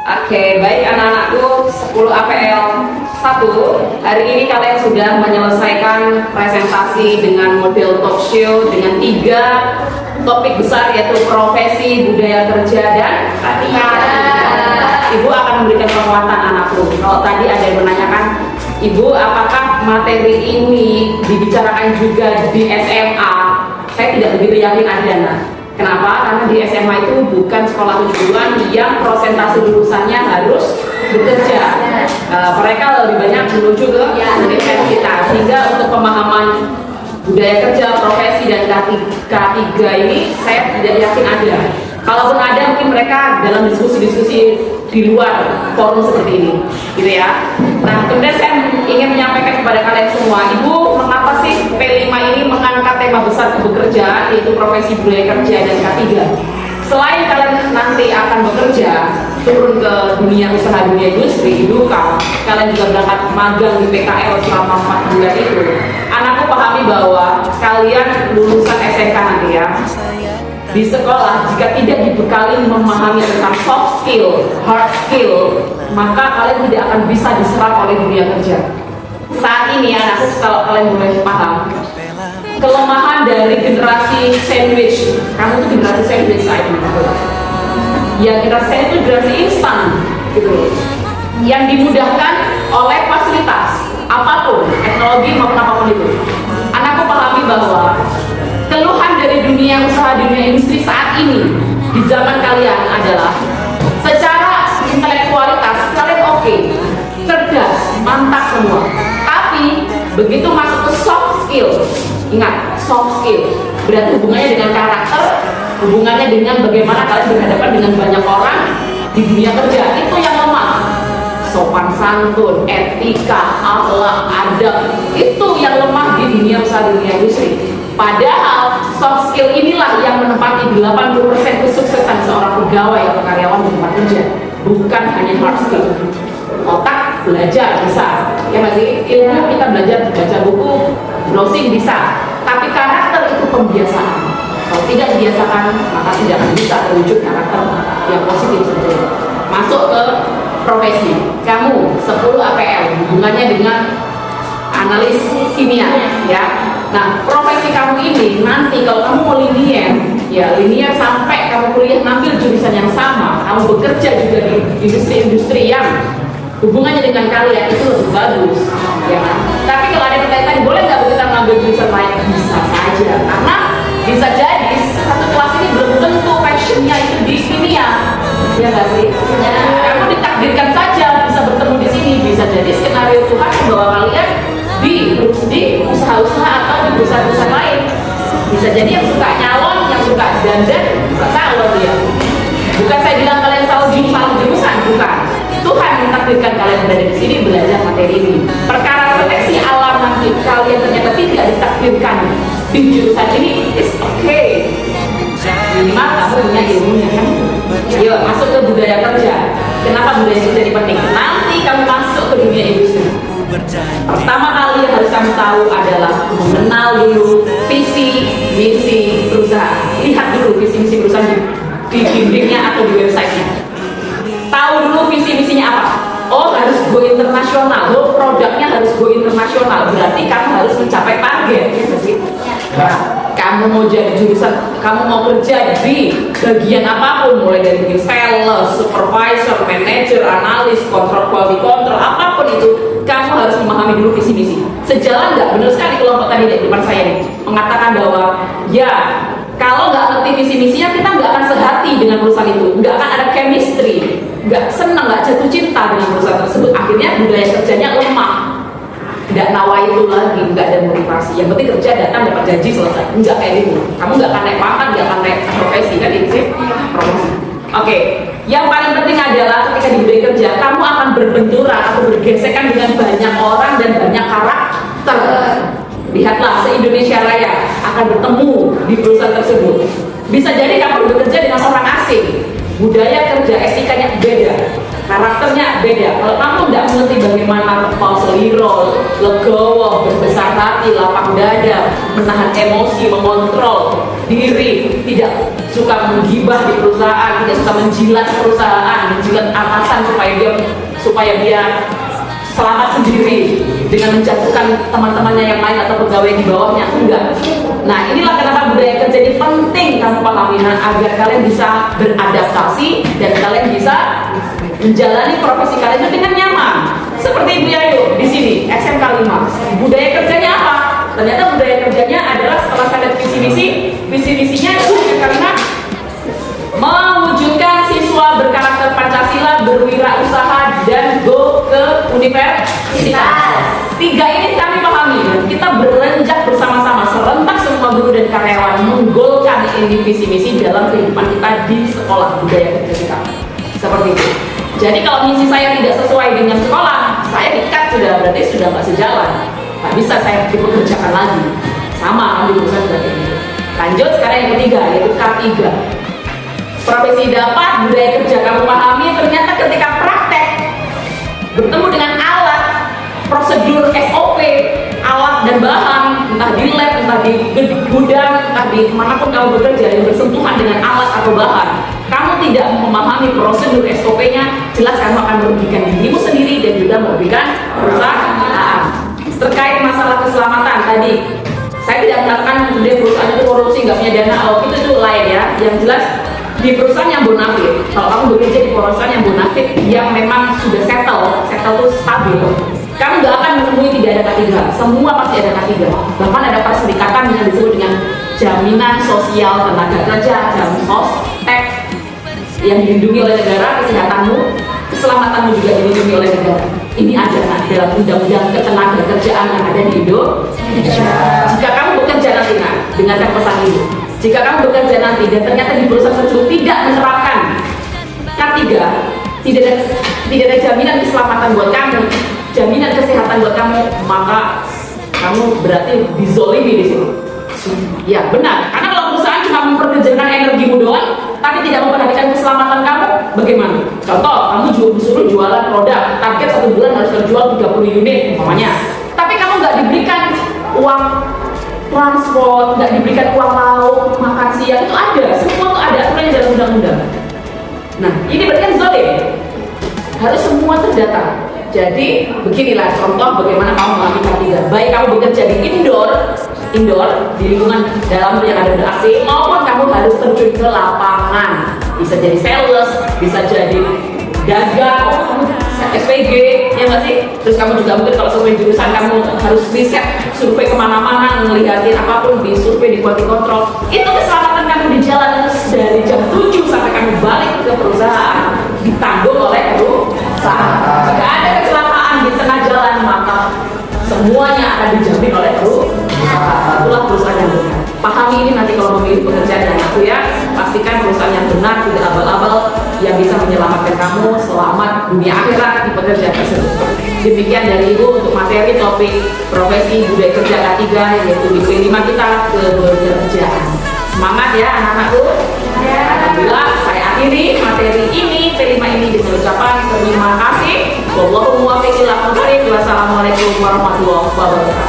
Oke, baik anak-anakku 10 APL 1. Hari ini kalian sudah menyelesaikan presentasi dengan model talk show dengan 3 topik besar, yaitu profesi, budaya kerja, dan karir. Ibu akan memberikan penguatan anakku. Kalau tadi ada yang menanyakan, Ibu, apakah materi ini dibicarakan juga di SMA? Saya tidak begitu yakin, Adriana. Kenapa? Karena di SMA itu bukan sekolah tujuan yang prosentase lulusannya harus bekerja. Mereka lebih banyak menuju ke universitas, sehingga untuk pemahaman budaya kerja, profesi, dan K3 ini saya tidak yakin ada. Kalaupun ada, mungkin mereka dalam diskusi-diskusi di luar forum seperti ini, gitu ya. Nah, kemudian saya ingin menyampaikan kepada kalian semua, Ibu, mengapa sih P5 ini mengangkat tema besar bekerja, yaitu profesi, budaya kerja, dan K3? Selain kalian nanti akan bekerja, turun ke dunia usaha, dunia industri, Ibu, kalian juga berangkat magang di PKL selama 4 bulan itu. Anakku pahami bahwa kalian lulusan SMK nanti ya, di sekolah jika tidak dibekali memahami tentang soft skill, hard skill, maka kalian tidak akan bisa diserap oleh dunia kerja. Saat ini anakku, kalau kalian mulai paham kelemahan dari generasi sandwich, kamu tuh generasi sandwich saat ini, ya generasi itu generasi instan gitu, yang dimudahkan oleh fasilitas apapun, teknologi maupun apapun itu. Anakku pahami bahwa keluhan dari dunia usaha, dunia industri saat ini di zaman kalian adalah secara intelektualitas kalian oke, cerdas, mantap semua, tapi begitu masuk ke soft skill, ingat, soft skill berarti hubungannya dengan karakter, hubungannya dengan bagaimana kalian berhadapan dengan banyak orang di dunia kerja, itu yang lemah. Sopan santun, etika, akhlak, adab, itu yang lemah di dunia usaha, dunia industri. Padahal soft skill inilah yang menempati 80% kesuksesan seorang pegawai atau karyawan di tempat kerja, bukan hanya hard skill. Otak belajar bisa, ya masih ilmu kita belajar baca buku, browsing bisa, tapi karakter itu pembiasaan. Kalau tidak dibiasakan, maka tidak akan bisa terwujud karakter yang positif sebetulnya. Masuk ke profesi, kamu 10 APL hubungannya dengan analis kimia, ya. Nah, profesi kamu ini nanti kalau kamu mau linear sampai kamu kuliah ngambil jurusan yang sama, kamu bekerja juga di industri-industri yang hubungannya dengan kalian, itu lebih bagus, ya kan? Tapi kalau ada pertanyaan, boleh nggak kita ngambil jurusan lain? Bisa saja, karena bisa jadi satu kelas ini belum tentu passionnya itu di kimia, ya nggak sih? Kamu ditakdirkan saja bisa bertemu di sini, bisa jadi skenario Tuhan membawa kalian di usaha-usaha atau di perusahaan-perusahaan lain. Bisa jadi yang suka nyalon, yang suka dandan, suka calon ya. Bukan saya bilang kalian salah jurusan, bukan. Tuhan mentakdirkan kalian berada di sini belajar materi ini. Perkara seleksi alam nanti kalian ternyata tidak ditakdirkan di jurusan ini, it's okay. Minimal kamu punya ilmunya kan. Yuk masuk ke budaya kerja. Kenapa budaya kerja ini penting? Nanti kamu masuk ke dunia industri. Pertama kali yang harus kamu tahu adalah mengenal dulu visi misi perusahaan. Lihat dulu visi misi perusahaan di dindingnya atau di websitenya. Tahu dulu visi misinya apa. Oh, harus go internasional. Oh, produknya harus go internasional. Berarti kamu harus mencapai target. Kamu mau jadi jurusan, kamu mau kerja di bagian apapun, mulai dari sales, supervisor, manager, analis, kontrol, quality control, apapun itu, kamu harus memahami dulu visi misi. Sejalan nggak? Benar sekali kelompok tadi di depan saya nih mengatakan bahwa ya kalau nggak ngerti visi misinya kita nggak akan sehati dengan perusahaan itu, nggak akan ada chemistry, nggak senang, nggak jatuh cinta dengan perusahaan tersebut. Akhirnya budaya kerjanya lemah. Nggak nawa itu lagi, nggak ada motivasi. Yang penting kerja, datang, dapat gaji, selesai. Nggak kayak gitu. Kamu nggak akan naik pangkat, nggak akan naik profesi kan itu sih promosi. Oke, yang paling penting adalah ketika di budaya kerja, kamu akan berbenturan atau bergesekan dengan banyak orang dan banyak karakter. Lihatlah se-Indonesia Raya akan bertemu di perusahaan tersebut. Bisa jadi kamu bekerja dengan orang asing, budaya kerja, etikanya beda, karakternya beda. Kalau kamu nggak mengerti bagaimana kepala seliro, legowo, berbesar hati, lapang dada, menahan emosi, mengontrol diri, tidak suka menggibah di perusahaan, tidak suka menjilat perusahaan, menjilat atasan supaya dia selamat sendiri dengan menjatuhkan teman-temannya yang lain atau pegawai di bawahnya. Enggak. Nah, inilah kenapa budaya kerja ini penting kamu pahami agar kalian bisa beradaptasi dan kalian bisa menjalani profesi kalian itu dengan nyaman. Seperti Ibu Yayu di sini, SMK 5. Budaya kerjanya apa? Ternyata budaya kerjanya adalah setelah saya lihat visi misinya karena mewujudkan siswa berkarakter Pancasila, berwirausaha, dan go ke universitas. 3 ini kami pahami. Kita berenjak bersama-sama serentak semua guru dan karyawan menggolkan ini visi misi dalam kehidupan kita di sekolah budaya kerja kita. Seperti itu. Jadi kalau misi saya tidak sesuai dengan sekolah, saya di-cut berarti sudah nggak sejalan. Nggak bisa saya dipekerjakan lagi. Sama ambil urusan berarti itu. Lanjut sekarang yang ketiga, yaitu K3. Profesi dapat, budaya kerja kamu pahami. Ternyata ketika praktek bertemu dengan alat, prosedur SOP, alat dan bahan, entah di lab, entah di gudang, entah di manapun kamu bekerja yang bersentuhan dengan alat atau bahan, kamu tidak memahami prosedur SOP-nya, jelas kamu akan merugikan dirimu sendiri dan juga merugikan perusahaan. Terkait masalah keselamatan tadi, saya tidak mengatakan kemudian perusahaan itu korupsi, nggak punya dana, itu lain ya. Yang jelas di perusahaan yang bonafit, kalau kamu bekerja di perusahaan yang bonafit yang memang sudah settle itu stabil, kamu nggak akan menemui tidak ada K3, semua pasti ada K3. Bahkan ada perserikatan yang disebut dengan jaminan sosial tenaga kerja, Jamsostek, yang dilindungi oleh negara, kesehatanmu, keselamatanmu juga dilindungi oleh negara. Ini ada dalam undang-undang ketenagakerjaan yang ada di Indonesia. Jika kamu bekerja nanti, dengarkan pesan ini. Jika kamu bekerja nanti dan ternyata di perusahaan tersebut tidak menerapkan K3, tidak ada jaminan keselamatan buat kamu, jaminan kesehatan buat kamu, maka kamu berarti dizolimi di sini. Ya benar, karena kalau perusahaan cuma memperkerjakan energimu doang, tapi tidak memperhatikan keselamatan kamu, bagaimana? Contoh, kamu disuruh jualan produk, target 1 bulan harus terjual 30 unit, umpamanya. Tapi kamu nggak diberikan uang transport, nggak diberikan uang lauk, makan siang, itu ada, semua itu ada aturannya dalam undang-undang. Nah, ini berarti kan zolim. Harus semua terdata. Jadi, beginilah contoh bagaimana kamu melakukan K3. Baik kamu bekerja di indoor di lingkungan dalam yang ada AC, maupun kamu harus terjun ke lapangan. Bisa jadi sales, bisa jadi dagang, SPG, ya nggak sih? Terus kamu juga mungkin kalau sesuai jurusan kamu harus riset, survei kemana-mana, ngelihatin apapun, di survei, di quality control. Itu keselamatan kamu di jalan dari jam 7 sampai kamu balik ke perusahaan ditanggung oleh perusahaan. Jika ada kecelakaan di tengah jalan, maka semuanya akan dijamin oleh perusahaan. Itulah perusahaan yang benar. Pahami ini nanti kalau memilih pekerjaan yang aku ya, pastikan perusahaan yang benar, tidak abal-abal, yang bisa menyelamatkan kamu selamat dunia akhirat di pekerjaan tersebut. Demikian dari Ibu untuk materi topik profesi budaya kerja K3, yaitu di P5 kita, kebekerjaan. Semangat ya anak-anakku. Alhamdulillah saya akhiri materi ini, P5 ini dengan ucapan terima kasih. Wassalamualaikum warahmatullahi wabarakatuh.